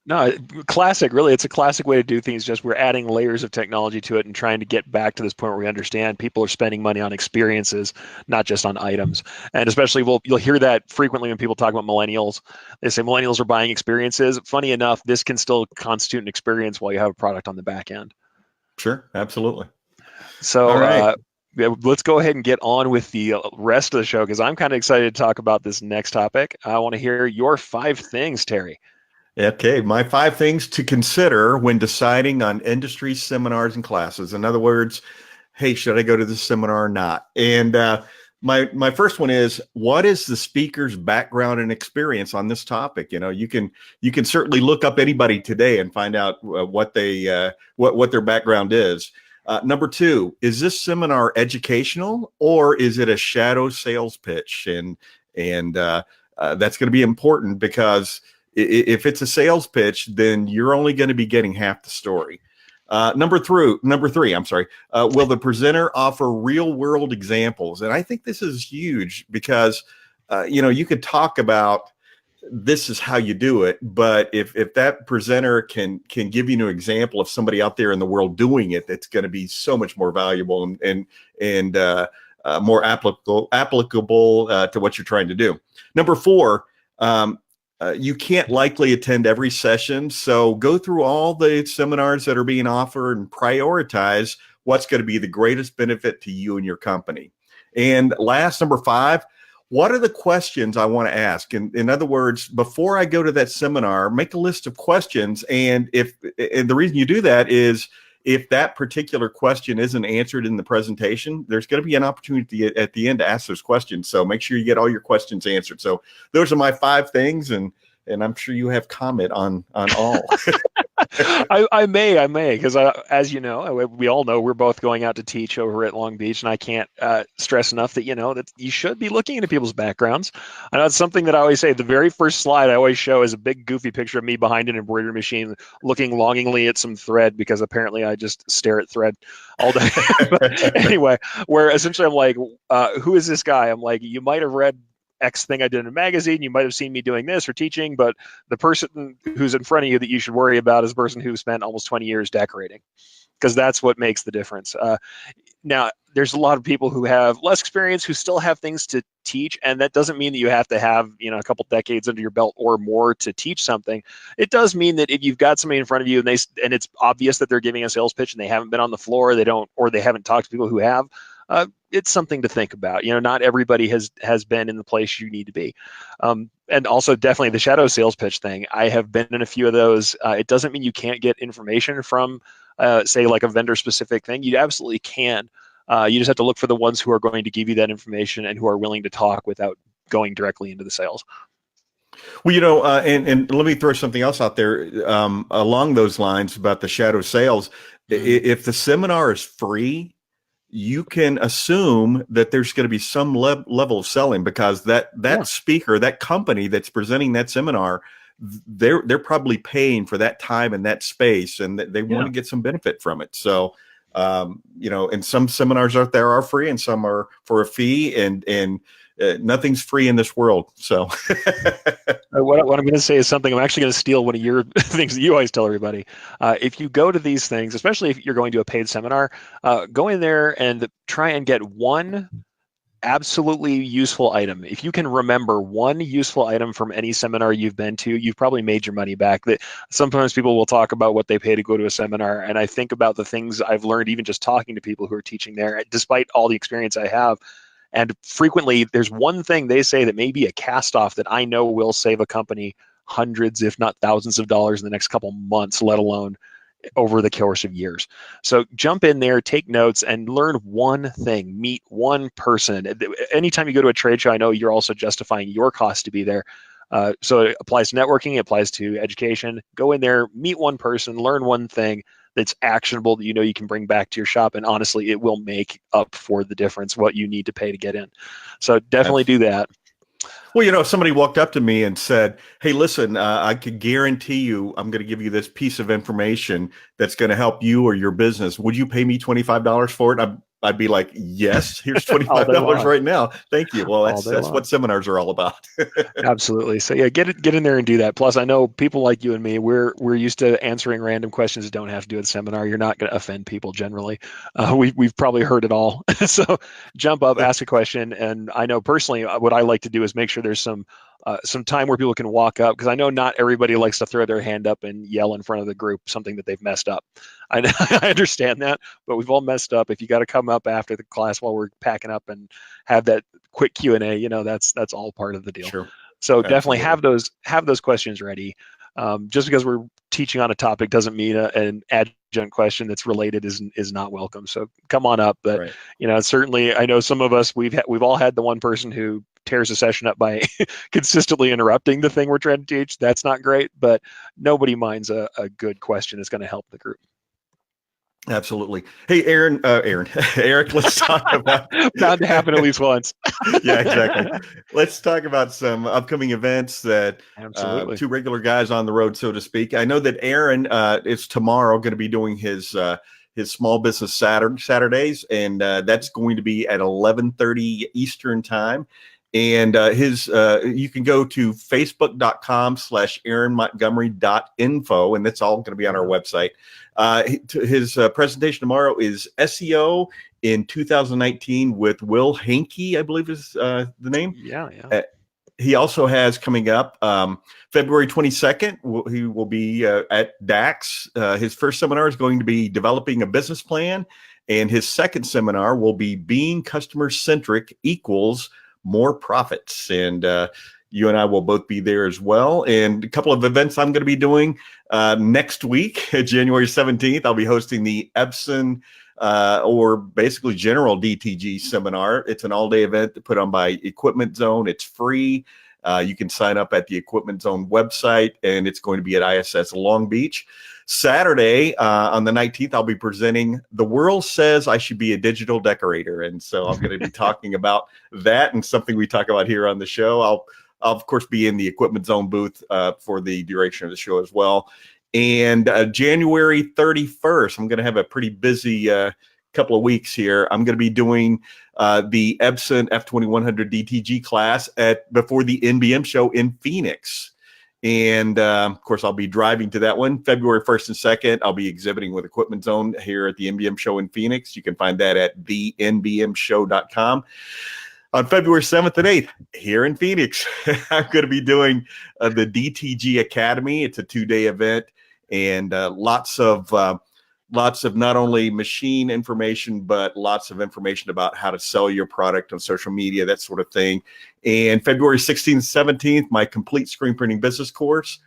No, classic. Really, it's a classic way to do things. Just we're adding layers of technology to it and trying to get back to this point where we understand people are spending money on experiences, not just on items. And especially, you'll hear that frequently when people talk about millennials. They say millennials are buying experiences. Funny enough, this can still constitute an experience while you have a product on the back end. Sure, absolutely. So, All right. yeah, let's go ahead and get on with the rest of the show because I'm kind of excited to talk about this next topic. I want to hear your 5 things, Terry. Okay, my 5 things to consider when deciding on industry seminars and classes. In other words, hey, should I go to this seminar or not? And my first one is, what is the speaker's background and experience on this topic? You can certainly look up anybody today and find out what their background is. Number 2, is this seminar educational or is it a shadow sales pitch? And that's going to be important because if it's a sales pitch, then you're only going to be getting half the story. Number three, I'm sorry. Will the presenter offer real world examples? And I think this is huge because, you could talk about this is how you do it, but if that presenter can give you an example of somebody out there in the world doing it, that's going to be so much more valuable and more applicable to what you're trying to do. Number 4, you can't likely attend every session, so go through all the seminars that are being offered and prioritize what's going to be the greatest benefit to you and your company. And last, number 5, what are the questions I want to ask? In other words, before I go to that seminar, make a list of questions. And the reason you do that is if that particular question isn't answered in the presentation, there's going to be an opportunity at the end to ask those questions. So make sure you get all your questions answered. So those are my 5 things, and I'm sure you have comment on all. I may, because as you know, we all know we're both going out to teach over at Long Beach, and I can't stress enough that that you should be looking into people's backgrounds. I know it's something that I always say. The very first slide I always show is a big goofy picture of me behind an embroidery machine, looking longingly at some thread because apparently I just stare at thread all day. But anyway, where essentially I'm like, who is this guy? I'm like, you might have read X thing I did in a magazine. You might have seen me doing this or teaching, but the person who's in front of you that you should worry about is the person who spent almost 20 years decorating, because that's what makes the difference. Now, there's a lot of people who have less experience who still have things to teach, and that doesn't mean that you have to have a couple decades under your belt or more to teach something. It does mean that if you've got somebody in front of you and it's obvious that they're giving a sales pitch and they haven't been on the floor, they haven't talked to people who have. It's something to think about. Not everybody has been in the place you need to be. And also definitely the shadow sales pitch thing. I have been in a few of those. It doesn't mean you can't get information from, say, like a vendor specific thing. You absolutely can. You just have to look for the ones who are going to give you that information and who are willing to talk without going directly into the sales. Well, and let me throw something else out there along those lines about the shadow sales. If the seminar is free, you can assume that there's going to be some level of selling, because that speaker, that company that's presenting that seminar, they're probably paying for that time and that space, and they want to get some benefit from it. So, and some seminars out there are free and some are for a fee, and nothing's free in this world. So what I'm going to say is something I'm actually going to steal one of your things that you always tell everybody. If you go to these things, especially if you're going to a paid seminar, go in there and try and get one absolutely useful item. If you can remember one useful item from any seminar you've been to, you've probably made your money back. That sometimes people will talk about what they pay to go to a seminar, and I think about the things I've learned even just talking to people who are teaching there, despite all the experience I have. And frequently, there's one thing they say that may be a cast-off that I know will save a company hundreds, if not thousands of dollars in the next couple months, let alone over the course of years. So jump in there, take notes, and learn one thing. Meet one person. Anytime you go to a trade show, I know you're also justifying your cost to be there. So it applies to networking, it applies to education. Go in there, meet one person, learn one thing that's actionable that you can bring back to your shop, and honestly, it will make up for the difference what you need to pay to get in. So definitely do that. Well, if somebody walked up to me and said, hey, listen, I could guarantee you I'm going to give you this piece of information that's going to help you or your business. Would you pay me $25 for it? I'd be like, yes, here's All day $25 long. right now. Thank you. Well, All day that's long. what seminars are all about. Absolutely. So yeah, get in there and do that. Plus, I know people like you and me, we're used to answering random questions that don't have to do with the seminar. You're not going to offend people generally. We've probably heard it all. So jump up, ask a question, and I know personally what I like to do is make sure there's some time where people can walk up, because I know not everybody likes to throw their hand up and yell in front of the group something that they've messed up. I understand that, but we've all messed up. If you got to come up after the class while we're packing up and have that quick Q&A, that's all part of the deal. Sure. So definitely Absolutely. have those questions ready. Just because we're teaching on a topic doesn't mean an adjunct question that's related is not welcome. So come on up. But Right. certainly I know some of us we've all had the one person who tears a session up by consistently interrupting the thing we're trying to teach. That's not great, but nobody minds a good question that's going to help the group. Absolutely. Hey, Eric, let's talk about Bound to happen at least once. Yeah, exactly. Let's talk about some upcoming events that Absolutely. two regular guys on the road, so to speak. I know that Aaron is tomorrow going to be doing his small business Saturdays, and that's going to be at 11:30 Eastern time. And you can go to facebook.com/aaronmontgomery.info, and that's all going to be on our website. His presentation tomorrow is SEO in 2019 with Will Hankey, I believe is the name. Yeah. He also has coming up February 22nd. He will be at DAX. His first seminar is going to be developing a business plan, and his second seminar will be being customer centric equals more profits. And you and I will both be there as well. And a couple of events I'm going to be doing next week, January 17th. I'll be hosting the Epson or basically general DTG seminar. It's an all-day event put on by Equipment Zone. It's free. You can sign up at the Equipment Zone website, and it's going to be at ISS Long Beach. Saturday, on the 19th, I'll be presenting The World Says I Should Be a Digital Decorator. And so I'm going to be talking about that, and something we talk about here on the show. I'll of course, be in the Equipment Zone booth for the duration of the show as well. And January 31st, I'm going to have a pretty busy couple of weeks here. I'm going to be doing the Epson F2100 DTG class before the NBM show in Phoenix. And of course, I'll be driving to that one. February 1st and 2nd, I'll be exhibiting with Equipment Zone here at the NBM show in Phoenix. You can find that at thenbmshow.com. On February 7th and 8th, here in Phoenix, I'm going to be doing the DTG Academy. It's a 2-day event, and lots of not only machine information, but lots of information about how to sell your product on social media, that sort of thing. And February 16th and 17th, my complete screen printing business course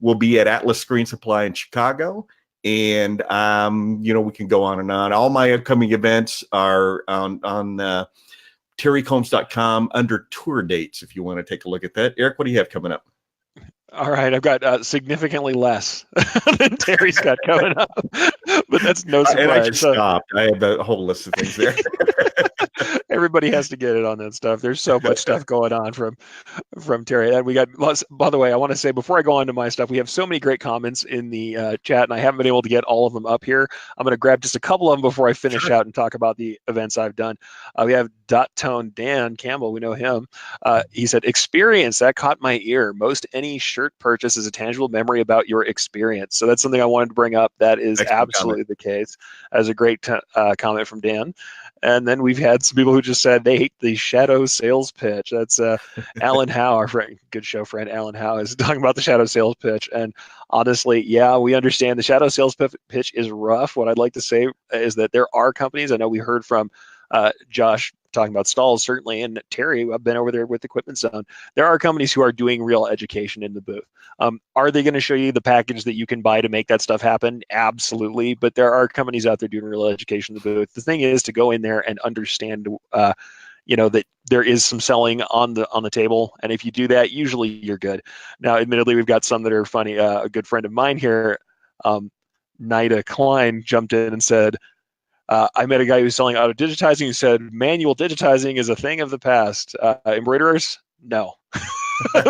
will be at Atlas Screen Supply in Chicago. And, we can go on and on. All my upcoming events are on terrycombs.com under tour dates, if you want to take a look at that. Eric, what do you have coming up? All right, I've got significantly less than Terry's got coming up, but that's no surprise. And I just stopped. I have a whole list of things there. Everybody has to get it on that stuff. There's so much stuff going on from Terry. And we got lots. By the way, I want to say before I go on to my stuff, we have so many great comments in the chat, and I haven't been able to get all of them up here. I'm going to grab just a couple of them before I finish out and talk about the events I've done. We have Dot Tone Dan Campbell. We know him. He said, "Experience, that caught my ear. Most any shirt purchase is a tangible memory about your experience." So that's something I wanted to bring up. That is absolutely the case. As a great comment from Dan. And then we've had some people who just said they hate the shadow sales pitch. That's Alan Howe, our friend, good show friend Alan Howe, is talking about the shadow sales pitch. And honestly, yeah, we understand the shadow sales pitch is rough. What I'd like to say is that there are companies, I know we heard from Josh talking about Stahls, certainly, and Terry, I've been over there with Equipment Zone. There are companies who are doing real education in the booth. Are they going to show you the package that you can buy to make that stuff happen? Absolutely. But there are companies out there doing real education in the booth. The thing is to go in there and understand, that there is some selling on the table. And if you do that, usually you're good. Now, admittedly, we've got some that are funny. A good friend of mine here, Nida Klein, jumped in and said, I met a guy who's selling auto digitizing who said manual digitizing is a thing of the past. Embroiderers? No.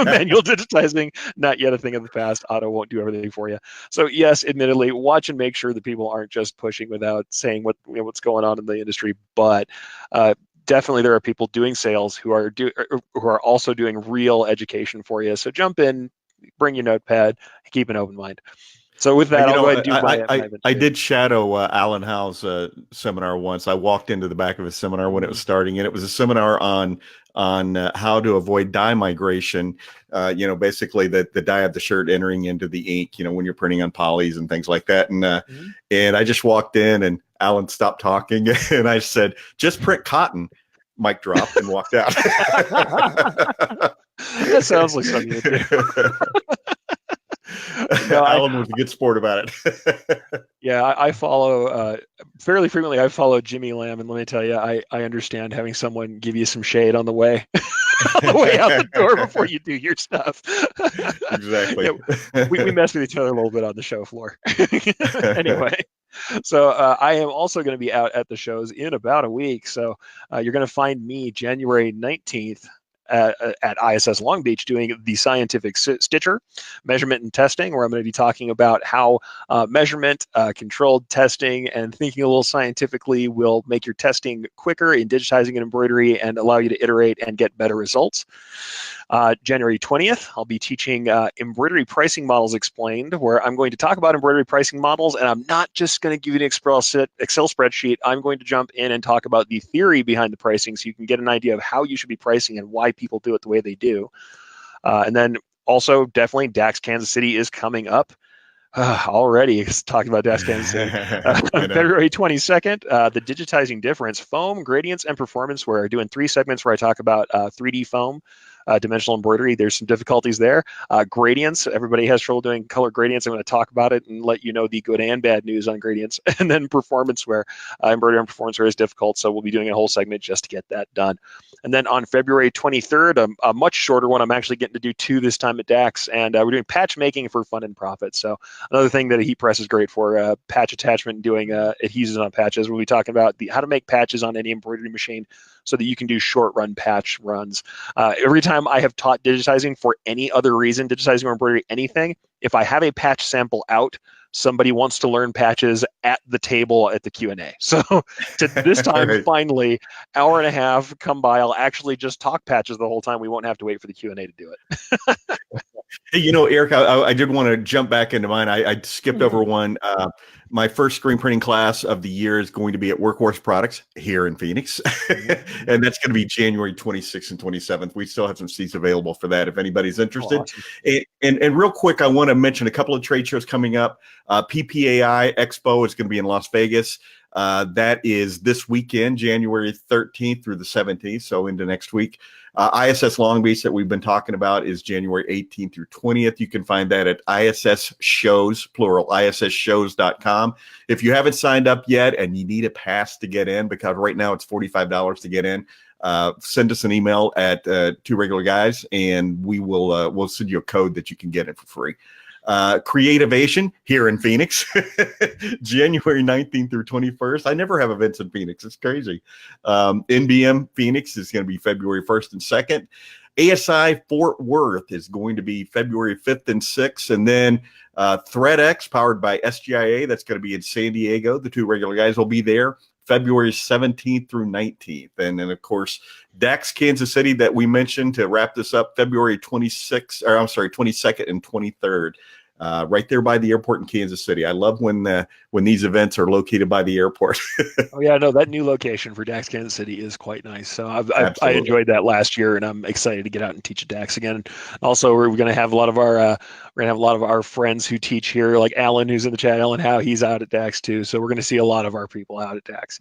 Manual digitizing, not yet a thing of the past. Auto won't do everything for you. So yes, admittedly, watch and make sure that people aren't just pushing without saying what's going on in the industry. But definitely, there are people doing sales who are also doing real education for you. So jump in, bring your notepad, keep an open mind. So with that, I'll go ahead and do I did shadow Alan Howe's seminar once. I walked into the back of his seminar when it was starting, and it was a seminar on how to avoid dye migration. Basically the dye of the shirt entering into the ink. When you're printing on polys and things like that. And and I just walked in, and Alan stopped talking, and I said, "Just print cotton." Mic dropped and walked out. That sounds like something you would do. No, Alan was a good sport about it. Yeah, I follow fairly frequently. I follow Jimmy Lamb, and let me tell you, I understand having someone give you some shade on the way on the way out the door before you do your stuff. Exactly. We mess with each other a little bit on the show floor. Anyway, so I am also going to be out at the shows in about a week. So you're going to find me January 19th. At ISS Long Beach doing the scientific stitcher measurement and testing, where I'm going to be talking about how measurement, controlled testing, and thinking a little scientifically will make your testing quicker in digitizing and embroidery and allow you to iterate and get better results. January 20th, I'll be teaching embroidery pricing models explained, where I'm going to talk about embroidery pricing models, and I'm not just going to give you an Excel spreadsheet. I'm going to jump in and talk about the theory behind the pricing so you can get an idea of how you should be pricing and why people do it the way they do. And then also, definitely, DAX Kansas City is coming up. Already talking about DAX Kansas City. February 22nd, the digitizing difference, foam, gradients, and performance wear. Doing 3 segments where I talk about 3D foam, dimensional embroidery. There's some difficulties there. Gradients, everybody has trouble doing color gradients. I'm going to talk about it and let you know the good and bad news on gradients. And then performance wear, embroidery and performance wear is difficult, so we'll be doing a whole segment just to get that done. And then on February 23rd, a much shorter one, I'm actually getting to do 2 this time at DAX, and we're doing patch making for fun and profit. So another thing that a heat press is great for, patch attachment and doing adhesives on patches. We'll be talking about how to make patches on any embroidery machine so that you can do short run patch runs. Every time I have taught digitizing for any other reason, digitizing or embroidery, anything, if I have a patch sample out, somebody wants to learn patches at the table at the Q&A. So to this time, Right. Finally, hour and a half come by, I'll actually just talk patches the whole time. We won't have to wait for the Q&A to do it. Hey, Eric, I did want to jump back into mine. I skipped over one. My first screen printing class of the year is going to be at Workhorse Products here in Phoenix. And that's going to be January 26th and 27th. We still have some seats available for that if anybody's interested. Awesome. And real quick, I want to mention a couple of trade shows coming up. PPAI Expo is going to be in Las Vegas. That is this weekend, January 13th through the 17th, so into next week. ISS Long Beach that we've been talking about is January 18th through 20th. You can find that at ISS Shows, plural, ISSshows.com. If you haven't signed up yet and you need a pass to get in, because right now it's $45 to get in, send us an email at Two Regular Guys, and we'll send you a code that you can get it for free. Creativation here in Phoenix, January 19th through 21st. I never have events in Phoenix. It's crazy. NBM Phoenix is going to be February 1st and 2nd. ASI Fort Worth is going to be February 5th and 6th. And then ThreadX, powered by SGIA, that's going to be in San Diego. The Two Regular Guys will be there February 17th through 19th. And then, of course, DAX Kansas City that we mentioned to wrap this up, February 22nd and 23rd. Right there by the airport in Kansas City. I love when these events are located by the airport. Oh yeah, no, that new location for DAX Kansas City is quite nice. So I enjoyed that last year, and I'm excited to get out and teach at DAX again. Also, we're going to have a lot of our friends who teach here, like Alan, who's in the chat. Alan Howe, he's out at DAX too. So we're going to see a lot of our people out at DAX.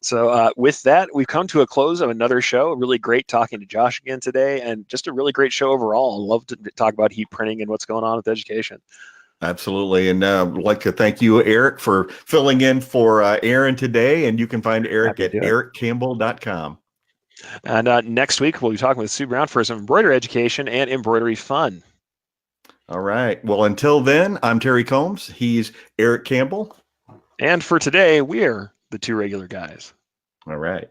So with that, we've come to a close of another show. Really great talking to Josh again today, and just a really great show overall. I love to talk about heat printing and what's going on with education. Absolutely. And I'd like to thank you, Eric, for filling in for Aaron today. And you can find Eric at ericcampbell.com. And next week, we'll be talking with Sue Brown for some embroidery education and embroidery fun. All right. Well, until then, I'm Terry Combs. He's Eric Campbell. And for today, we're the Two Regular Guys. All right.